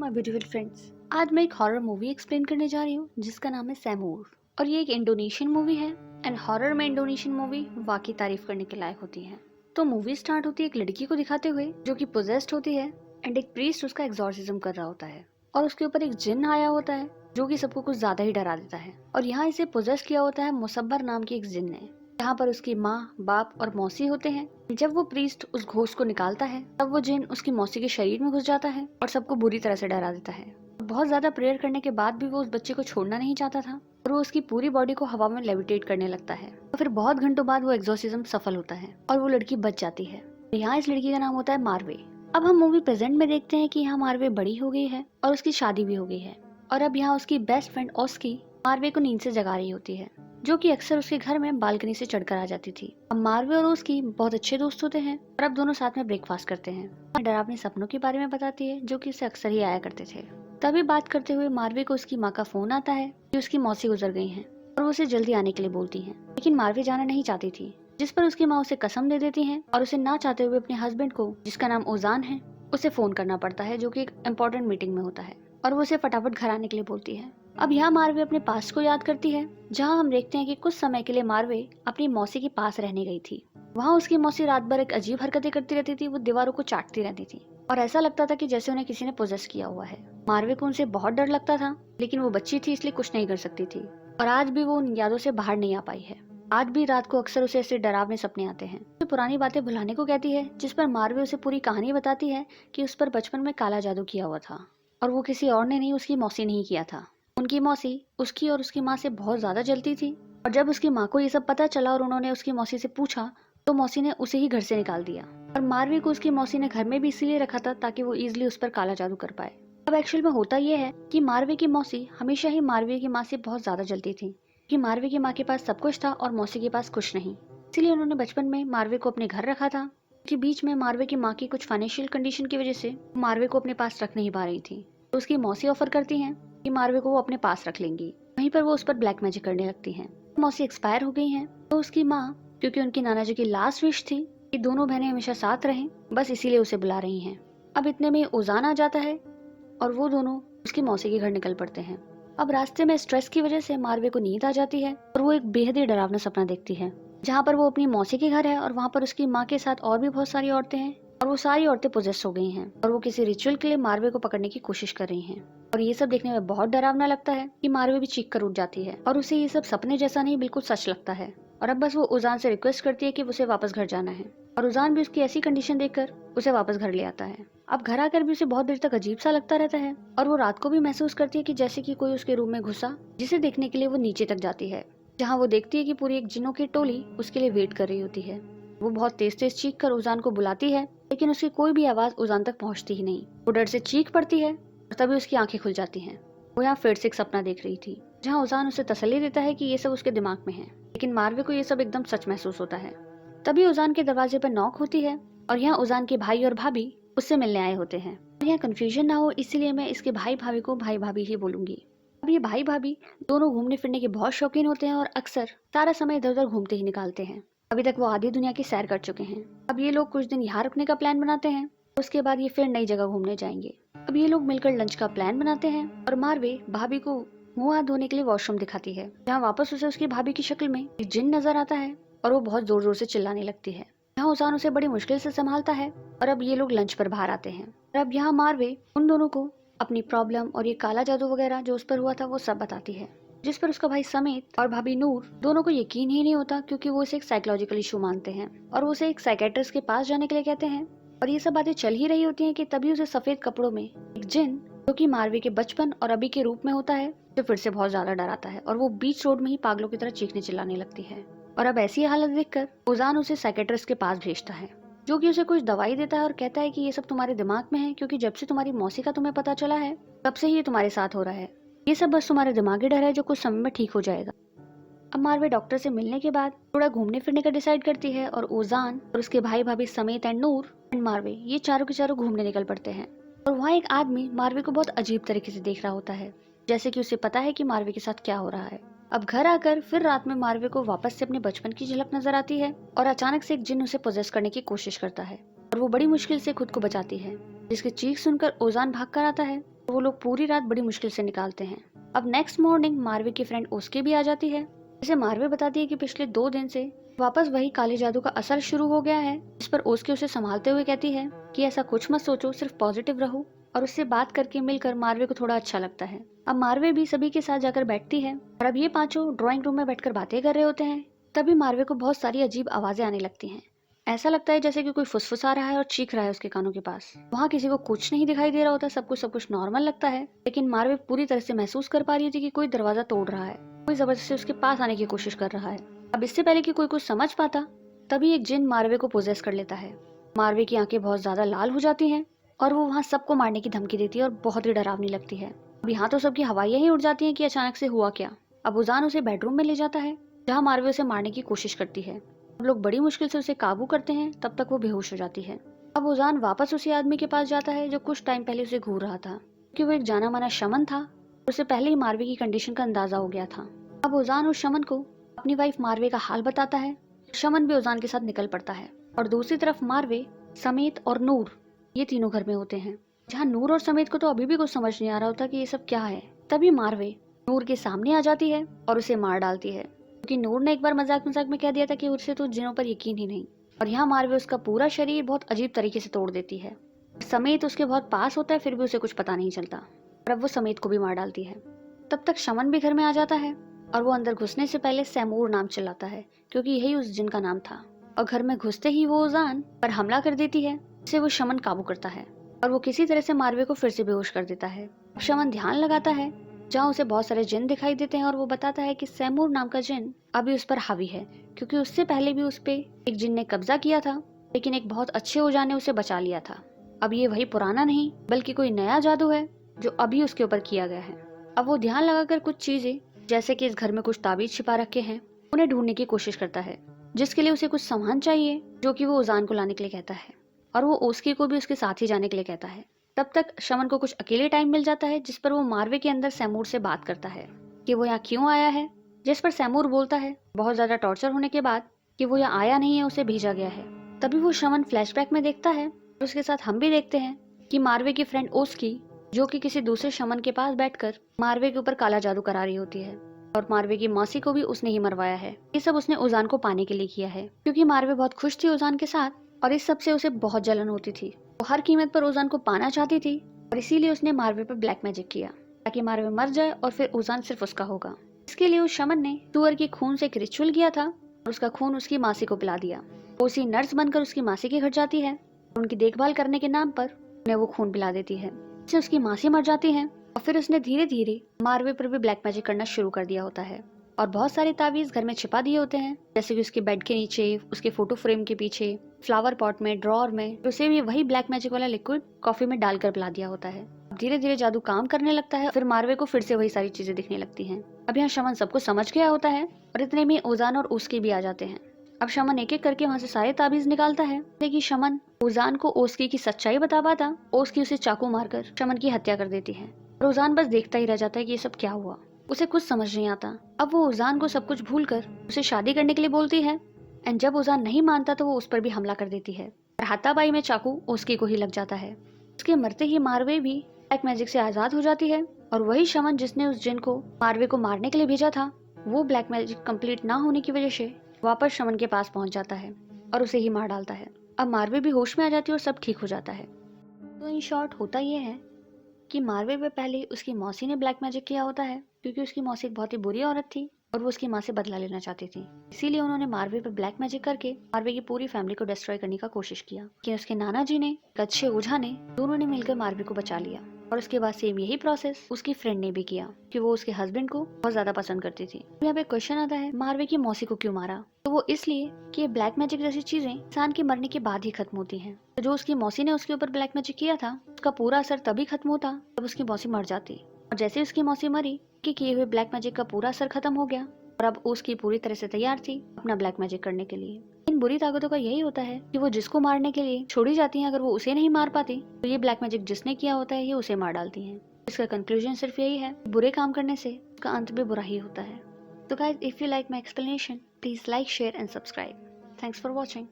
My beautiful friends. आज मैं एक हॉरर मूवी एक्सप्लेन करने जा रही हूँ जिसका नाम है सैमूर और ये एक इंडोनेशियन मूवी है। एंड हॉरर में इंडोनेशियन मूवी वाकई तारीफ करने के लायक होती है। तो मूवी स्टार्ट होती है एक लड़की को दिखाते हुए जो कि पोजेस्ड होती है एंड एक प्रीस्ट उसका एग्जॉर्सिज्म कर रहा होता है और उसके ऊपर एक जिन आया होता है जो कि सबको कुछ ज्यादा ही डरा देता है। और यहाँ इसे पोजेस किया होता है मुसब्बर नाम की एक जिन ने, जहाँ पर उसकी माँ, बाप और मौसी होते हैं। जब वो प्रीस्ट उस घोष को निकालता है तब वो जिन उसकी मौसी के शरीर में घुस जाता है और सबको बुरी तरह से डरा देता है। बहुत ज्यादा प्रेयर करने के बाद भी वो उस बच्चे को छोड़ना नहीं चाहता था और वो उसकी पूरी बॉडी को हवा में लेविटेट करने लगता है। तो फिर बहुत घंटों बाद वो एग्जॉर्सिज्म सफल होता है और वो लड़की बच जाती है। यहाँ इस लड़की का नाम होता है मार्वे। अब हम मूवी प्रेजेंट में देखते हैं कि यहाँ मार्वे बड़ी हो गई है और उसकी शादी भी हो गई है और अब यहाँ उसकी बेस्ट फ्रेंड ओस्की मार्वे को नींद से जगा रही होती है, जो कि अक्सर उसके घर में बालकनी से चढ़कर आ जाती थी। अब मार्वे और उसकी बहुत अच्छे दोस्त होते हैं और अब दोनों साथ में ब्रेकफास्ट करते हैं। डरावने सपनों के बारे में बताती है जो कि उसे अक्सर ही आया करते थे। तभी बात करते हुए मार्वे को उसकी माँ का फोन आता है कि उसकी मौसी गुजर गई हैं और वो उसे जल्दी आने के लिए बोलती है, लेकिन मार्वे जाना नहीं चाहती थी। जिस पर उसकी माँ उसे कसम दे देती है और उसे ना चाहते हुए अपने हस्बैंड को, जिसका नाम ओजान है, उसे फोन करना पड़ता है, जो कि एक इम्पोर्टेंट मीटिंग में होता है और वो उसे फटाफट घर आने के लिए बोलती है। अब यहाँ मार्वे अपने पास्ट को याद करती है, जहाँ हम देखते हैं कि कुछ समय के लिए मार्वे अपनी मौसी के पास रहने गई थी। वहाँ उसकी मौसी रात भर एक अजीब हरकतें करती रहती थी। वो दीवारों को चाटती रहती थी और ऐसा लगता था कि जैसे उन्हें किसी ने पोजेस किया हुआ है। मार्वे को उनसे बहुत डर लगता था, लेकिन वो बच्ची थी इसलिए कुछ नहीं कर सकती थी और आज भी वो उन यादों से बाहर नहीं आ पाई है। आज भी रात को अक्सर उसे ऐसे डरावने सपने आते हैं। वो पुरानी बातें भुलाने को कहती है, जिस पर मार्वे उसे पूरी कहानी बताती है कि उस पर बचपन में काला जादू किया हुआ था और वो किसी और ने नहीं, उसकी मौसी ने ही किया था। उनकी मौसी उसकी और उसकी माँ से बहुत ज्यादा जलती थी और जब उसकी माँ को ये सब पता चला और उन्होंने उसकी मौसी से पूछा तो मौसी ने उसे ही घर से निकाल दिया। और मार्वे को उसकी मौसी ने घर में भी इसीलिए रखा था ताकि वो इजिली उस पर काला जादू कर पाए। अब एक्चुअल में होता यह है कि मार्वे की मौसी हमेशा ही मार्वे की माँ से बहुत ज्यादा जलती थी, कि मार्वे की माँ के पास सब कुछ था और मौसी के पास कुछ नहीं। इसीलिए उन्होंने बचपन में मार्वे को अपने घर रखा था, कि बीच में मार्वे की माँ की कुछ फाइनेंशियल कंडीशन की वजह से मार्वे को अपने पास रख नहीं पा रही थी। तो उसकी मौसी ऑफर करती हैं कि मार्वे को वो अपने पास रख लेंगी। वहीं पर वो उस पर ब्लैक मैजिक करने लगती हैं। मौसी एक्सपायर हो गई हैं, तो उसकी माँ, क्योंकि उनकी नाना जी की लास्ट विश थी कि दोनों बहनें हमेशा साथ रहें, बस इसीलिए उसे बुला रही हैं। अब इतने में ओजान आ जाता है और वो दोनों उसकी मौसी के घर निकल पड़ते हैं। अब रास्ते में स्ट्रेस की वजह से मार्वे को नींद आ जाती है और वो एक बेहद ही डरावना सपना देखती है, जहाँ पर वो अपनी मौसी के घर है और वहाँ पर उसकी माँ के साथ और भी बहुत सारी औरतें हैं और वो सारी औरतें पोजेस हो गई हैं और वो किसी रिचुअल के लिए मार्वे को पकड़ने की कोशिश कर रही हैं। और ये सब देखने में बहुत डरावना लगता है कि मार्वे भी चीख कर उठ जाती है और उसे ये सब सपने जैसा नहीं, बिल्कुल सच लगता है। और अब बस वो उजान से रिक्वेस्ट करती है कि उसे वापस घर जाना है और उजान भी उसकी ऐसी कंडीशन देखकर उसे वापस घर ले आता है। अब घर आकर भी उसे बहुत देर तक अजीब सा लगता रहता है और वो रात को भी महसूस करती है कि जैसे कि कोई उसके रूम में घुसा, जिसे देखने के लिए वो नीचे तक जाती है, जहाँ वो देखती है कि पूरी एक जिन्नों की टोली उसके लिए वेट कर रही होती है। वो बहुत तेज तेज चीख कर उजान को बुलाती है, लेकिन उसकी कोई भी आवाज उजान तक पहुंचती ही नहीं। वो डर से चीख पड़ती है और तभी उसकी आंखें खुल जाती हैं। वो यहाँ फिर से एक सपना देख रही थी, जहाँ उजान उसे तसल्ली देता है कि ये सब उसके दिमाग में है, लेकिन मार्वे को ये सब एकदम सच महसूस होता है। तभी उजान के दरवाजे पर नॉक होती है और यहाँ उजान के भाई और भाभी उससे मिलने आए होते हैं। और यहाँ कंफ्यूजन ना हो इसीलिए मैं इसके भाई भाभी को भाई भाभी ही बोलूंगी। अब ये भाई भाभी दोनों घूमने फिरने के बहुत शौकीन होते हैं और अक्सर सारा समय इधर उधर घूमते ही निकालते हैं। अभी तक वो आधी दुनिया की सैर कर चुके हैं। अब ये लोग कुछ दिन यहाँ रुकने का प्लान बनाते हैं, उसके बाद ये फिर नई जगह घूमने जाएंगे। अब ये लोग मिलकर लंच का प्लान बनाते हैं और मार्वे भाभी को मुंह हाथ धोने के लिए वॉशरूम दिखाती है, जहाँ वापस उसे उसकी भाभी की शक्ल में एक जिन नजर आता है और वो बहुत जोर जोर से चिल्लाने लगती है। यहाँ उजान उसे बड़ी मुश्किल से संभालता है और अब ये लोग लंच पर बाहर आते हैं और अब यहाँ मार्वे उन दोनों को अपनी प्रॉब्लम और ये काला जादू वगैरह जो उस पर हुआ था वो सब बताती है, जिस पर उसका भाई समेत और भाभी नूर दोनों को यकीन ही नहीं होता, क्योंकि वो इसे एक साइकोलॉजिकल इशू मानते हैं और वो उसे एक साइकेट्रिस्ट के पास जाने के लिए कहते हैं। और ये सब बातें चल ही रही होती हैं कि तभी उसे सफेद कपड़ों में एक जिन, जो कि मार्वे के बचपन और अभी के रूप में होता है, जो फिर से बहुत ज्यादा डराता है और वो बीच रोड में ही पागलों की तरह चीखने चिल्लाने लगती है। और अब ऐसी हालत देखकर उजान उसे साइकेट्रिस्ट के पास भेजता है, जो कि उसे कुछ दवाई देता है और कहता है कि ये सब तुम्हारे दिमाग में है, क्योंकि जब से तुम्हारी मौसी का तुम्हें पता चला है तब से ही ये तुम्हारे साथ हो रहा है। ये सब बस तुम्हारे दिमागी डर है जो कुछ समय में ठीक हो जाएगा। अब मार्वे डॉक्टर से मिलने के बाद थोड़ा घूमने फिरने का डिसाइड करती है और ओजान और उसके भाई भाभी समेत एंड नूर एंड मार्वे ये चारों के चारों घूमने निकल पड़ते हैं। और वहाँ एक आदमी मार्वे को बहुत अजीब तरीके से देख रहा होता है, जैसे कि उसे पता है कि मार्वे के साथ क्या हो रहा है। अब घर आकर फिर रात में मार्वे को वापस से अपने बचपन की झलक नजर आती है और अचानक से एक जिन उसे पोजेस करने की कोशिश करता है और वो बड़ी मुश्किल से खुद को बचाती है, जिसकी चीख सुनकर ओजान भाग कर आता है। वो लोग पूरी रात बड़ी मुश्किल से निकालते हैं। अब नेक्स्ट मॉर्निंग मार्वे की फ्रेंड ओस्के भी आ जाती है। इसे मार्वे बताती है कि पिछले 2 दिन से वापस वही काले जादू का असर शुरू हो गया है। इस पर ओस्के उसे संभालते हुए कहती है कि ऐसा कुछ मत सोचो, सिर्फ पॉजिटिव रहो। और उससे बात करके मिलकर मार्वे को थोड़ा अच्छा लगता है। अब मार्वे भी सभी के साथ जाकर बैठती है और अब ये पांचों ड्राइंग रूम में बैठकर बातें कर रहे होते हैं। तभी मार्वे को बहुत सारी अजीब आवाजें आने लगती हैं। ऐसा लगता है जैसे कि कोई फुसफुसा रहा है और चीख रहा है उसके कानों के पास। वहाँ किसी को कुछ नहीं दिखाई दे रहा होता, सब कुछ नॉर्मल लगता है। लेकिन मार्वे पूरी तरह से महसूस कर पा रही थी कि कोई दरवाजा तोड़ रहा है, कोई जबरदस्ती उसके पास आने की कोशिश कर रहा है। अब इससे पहले कि कोई कुछ समझ पाता, तभी एक जिन मार्वे को पोजेस कर लेता है। मार्वे की आंखें बहुत ज्यादा लाल हो जाती हैं और वो वहाँ सबको मारने की धमकी देती है और बहुत ही डरावनी लगती है। अब यहाँ तो सबकी हवाइयाँ ही उड़ जाती हैं कि अचानक से हुआ क्या। अब उजान उसे बेडरूम में ले जाता है जहाँ मार्वे उसे मारने की कोशिश करती है। अब लोग बड़ी मुश्किल से उसे काबू करते हैं, तब तक वो बेहोश हो जाती है। अब उजान वापस उसी आदमी के पास जाता है जो कुछ टाइम पहले उसे घूर रहा था, क्योंकि वो एक जाना माना शमन था। उसे पहले ही मार्वे की कंडीशन का अंदाजा हो गया था। अब उजान उस शमन को अपनी वाइफ मार्वे का हाल बताता है। शमन भी उजान के साथ निकल पड़ता है और दूसरी तरफ मार्वे, समेत और नूर, ये तीनों घर में होते हैं। जहाँ नूर और समेत को तो अभी भी कुछ समझ नहीं आ रहा होता कि ये सब क्या है। तभी मार्वे नूर के सामने आ जाती है और उसे मार डालती है, क्योंकि नूर ने एक बार मजाक मजाक में कह दिया था कि उसे तो जिनों पर यकीन ही नहीं। और यहाँ मार्वे उसका पूरा शरीर बहुत अजीब तरीके से तोड़ देती है। समेत उसके बहुत पास होता है, फिर भी उसे कुछ पता नहीं चलता और अब वो समेत को भी मार डालती है। तब तक शमन भी घर में आ जाता है और वो अंदर घुसने से पहले सैमूर नाम चिल्लाता है, क्योंकि यही उस जिन का नाम था। और घर में घुसते ही वो उजान पर हमला कर देती है, जिसे वो शमन काबू करता है और वो किसी तरह से मार्वे को फिर से बेहोश कर देता है। शमन ध्यान लगाता है जहाँ उसे बहुत सारे जिन दिखाई देते हैं और वो बताता है कि सैमूर नाम का जिन अभी उस पर हावी है, क्योंकि उससे पहले भी उस पे एक जिन ने कब्जा किया था, लेकिन एक बहुत अच्छे ओझा ने उसे बचा लिया था। अब ये वही पुराना नहीं बल्कि कोई नया जादू है जो अभी उसके ऊपर किया गया है। अब वो ध्यान लगाकर कुछ चीजें, जैसे कि इस घर में कुछ ताबीज छिपा रखे हैं, उन्हें ढूंढने की कोशिश करता है, जिसके लिए उसे कुछ सामान चाहिए जो कि वो उजान को लाने के लिए कहता है। और वो ओस्की को भी उसके साथ ही जाने के लिए कहता है। तब तक शमन को कुछ अकेले टाइम मिल जाता है, जिस पर वो मार्वे के अंदर सैमूर से बात करता है कि वो यहाँ क्यों आया है। जिस पर सैमूर बोलता है बहुत ज्यादा टॉर्चर होने के बाद कि वो यहाँ आया नहीं है, उसे भेजा गया है। तभी वो शमन फ्लैशबैक में देखता है और उसके साथ हम भी देखते हैं कि मार्वे की फ्रेंड ओस्की, जो कि किसी दूसरे शमन के पास बैठकर मार्वे के ऊपर काला जादू करा रही होती है। और मार्वे की मौसी को भी उसने ही मरवाया है। ये सब उसने उजान को पाने के लिए किया है, क्योंकि मार्वे बहुत खुश थी उजान के साथ और इस सब से उसे बहुत जलन होती थी। वो हर कीमत पर उजान को पाना चाहती थी और इसीलिए उसने मार्वे पर ब्लैक मैजिक किया, ताकि मार्वे मर जाए और फिर उजान सिर्फ उसका होगा। इसके लिए उस शमन ने सुअर के खून से एक रिचुअल किया था और उसका खून उसकी मासी को पिला दिया। उसी नर्स बनकर उसकी मासी के घर जाती है और उनकी देखभाल करने के नाम पर उन्हें वो खून पिला देती है, जिससे उसकी मासी मर जाती है। और फिर उसने धीरे धीरे मार्वे पर भी ब्लैक मैजिक करना शुरू कर दिया होता है और बहुत सारे ताबीज घर में छिपा दिए होते हैं, जैसे कि उसके बेड के नीचे, उसके फोटो फ्रेम के पीछे, फ्लावर पॉट में, ड्रॉर में। उसे भी वही ब्लैक मैजिक वाला लिक्विड कॉफी में डालकर पिला दिया होता है। धीरे धीरे जादू काम करने लगता है, फिर मार्वे को फिर से वही सारी चीजें दिखने लगती हैं। अब यहाँ शमन सबको समझ गया होता है और इतने में ओजान और उसके भी आ जाते हैं। अब शमन एक एक करके वहाँ से सारे ताबीज निकालता है, लेकिन शमन ओजान को ओस्की की सच्चाई बता पाता, ओस्की उसे चाकू मारकर शमन की हत्या कर देती है। रोजान बस देखता ही रह जाता है कि ये सब क्या हुआ। उसे कुछ समझ नहीं आता। अब वो उजान को सब कुछ भूलकर उसे शादी करने के लिए बोलती है एंड जब उजान नहीं मानता तो वो उस पर भी हमला कर देती है और हाथापाई में चाकू ओस्की को ही लग जाता है। उसके मरते ही मार्वे भी ब्लैक मैजिक से आजाद हो जाती है और वही शमन जिसने उस जिन को मार्वे को मारने के लिए भेजा था, वो ब्लैक मैजिक कंप्लीट ना होने की वजह से वापस शमन के पास पहुंच जाता है और उसे ही मार डालता है। अब मार्वे भी होश में आ जाती है और सब ठीक हो जाता है। तो इन शॉर्ट होता ये है कि मार्वे पे पहले उसकी मौसी ने ब्लैक मैजिक किया होता है, क्योंकि उसकी मौसी एक बहुत ही बुरी औरत थी और वो उसकी माँ से बदला लेना चाहती थी। इसीलिए उन्होंने मार्वे पे ब्लैक मैजिक करके मार्वे की पूरी फैमिली को डिस्ट्रॉय करने का कोशिश किया। कि उसके नाना जी ने, एक अच्छे ओझा ने, दोनों ने मिलकर मार्वे को बचा लिया। और उसके बाद सेम यही प्रोसेस उसकी फ्रेंड ने भी किया, कि वो उसके हस्बैंड को बहुत ज्यादा पसंद करती थी। यहाँ पे क्वेश्चन आता है, मार्वे की मौसी को क्यों मारा? तो वो इसलिए कि ये ब्लैक मैजिक जैसी चीजें इंसान के मरने के बाद ही खत्म होती हैं। तो जो उसकी मौसी ने उसके ऊपर ब्लैक मैजिक किया था, उसका पूरा असर तभी खत्म होता जब उसकी मौसी मर जाती। और जैसे उसकी मौसी मरी कि किए हुए ब्लैक मैजिक का पूरा असर खत्म हो गया और अब उसकी पूरी तरह से तैयार थी अपना ब्लैक मैजिक करने के लिए। इन बुरी ताकतों का यही होता है कि वो जिसको मारने के लिए छोड़ी जाती हैं, अगर वो उसे नहीं मार पाती तो ये ब्लैक मैजिक जिसने किया होता है ये उसे मार डालती हैं। इसका कंक्लूजन सिर्फ यही है, बुरे काम करने से उसका अंत भी बुरा ही होता है। तो guys, if you like my explanation, please like, share and subscribe. Thanks for watching.